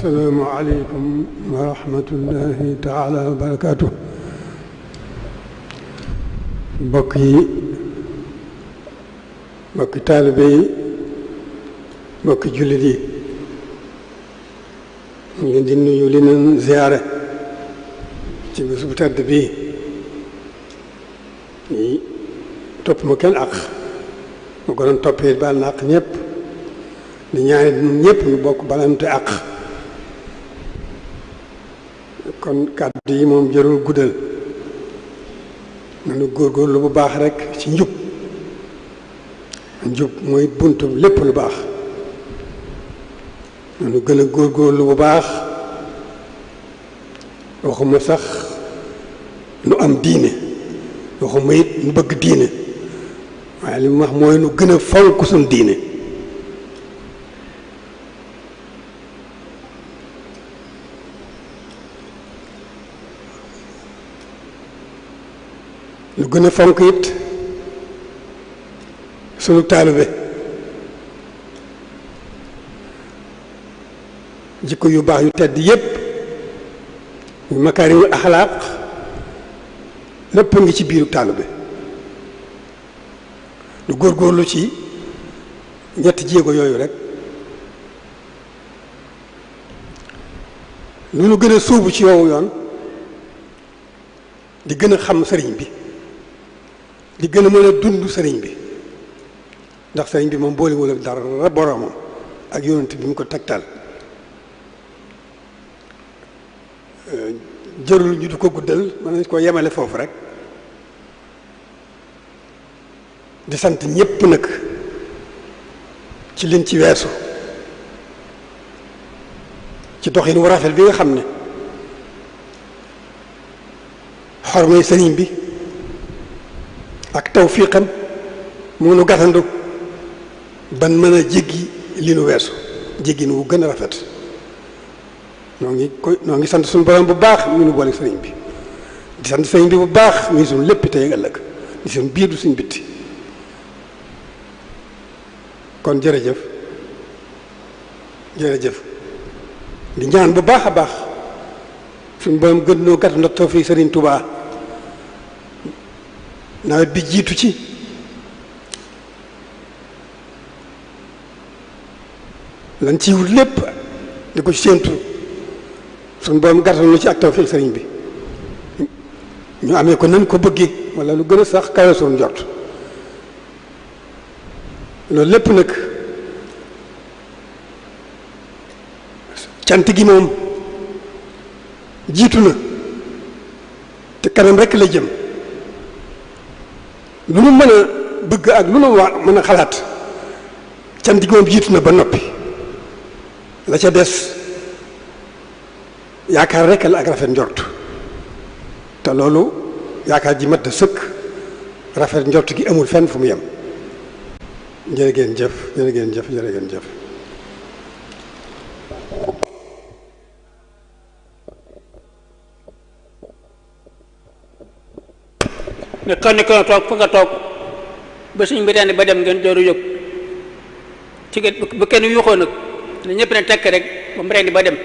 assalaamu aleykum wa rahmatullahi taala wa barakaatu. mbokk yi, mbokki taalibe yi, mbokki jullit yi, ñu ngi leen di nuyu li leen ziyaare ci bés bu tedd bii. ñi topp ma kenn àq, ma ko doon toppee baal na àq ñëpp, di ñaari ñun ñëpp ñu bokk balante àq. kon kàddu yi moom jërul guddal, nanu góorgóorlu bu baax rek ci njub. njub mooy buntu lépp lu baax. nanu gën a góorgóorlu bu baax, waxuma sax nu am diine, waxuma it nu bëgg diine, waaye li mu wax mooy nu gën a fonk suñ diine. nu gën a fonk it sunu taalibe. jikko yu baax yu tedd yépp yu makaarimul axlaaq lépp ngi ci biiru taalibe. nu góorgóorlu ci ñetti jéego yooyu rek. lu nu gën a sóobu ci yowu yoon di gën a xam sëriñ bi, di gën a mën a dund sëriñ bi, ndax sëriñ bi moom boolewul ak dara boroomam ak yonent bi mu ko tegtal. jërul ñu du ko guddal, mën nañ koo yemale foofu rek. di sant ñépp nag ci liñ ci weesu, ci doxin wu rafet bi nga xam ne xormay sëriñ bi ak tawfiqam mu nu gàttandu ban mën a jéggi li nu weesu jéggin wu gën a rafet. noo ngi sant suñu borom bu baax mi nu boole sëriñ bi, di sant sëriñ bi bu baax mi suñu lépp tey ak ëllëg, di suñu biir du suñu bitti. kon jërëjëf jërëjëf di ñaan bu baax a baax suñu borom gën noo gàtt ndox tawfiq sëriñ Touba, nawet bi jiitu ci, lan ci wut lépp di ko séentu suñu borom gàttal nu ci ak tawfiq sëriñ bi, ñu amee ko nan ko bëggee wala lu gën a sax kawe suñu njort. loolu lépp nag cant gi moom jiitu na te kanam rekk la jëm. lu nu mën a bëgg ak lu nu wax mën a xalaat, cant gi moom jiitu na ba noppi. la ca des yaakaar rekk la ak rafet njort, te loolu yaakaar ji mat da sëkk. rafet njort gi amul fenn fu mu yem. jërë ngeen jëf, jërë ngeen jëf, jërë ngeen jëf. ne kenn ko toog fa nga toog ba suñ bi rendi ba dem ngeen dooru jóg ci ba kenn yuuxoo nag ne ñëpp ne tekk rek ba mu rendi ba dem.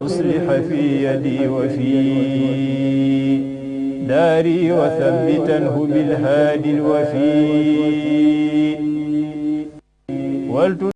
أصلح في يدي وفي داري وثبتنه بالهادي الوفي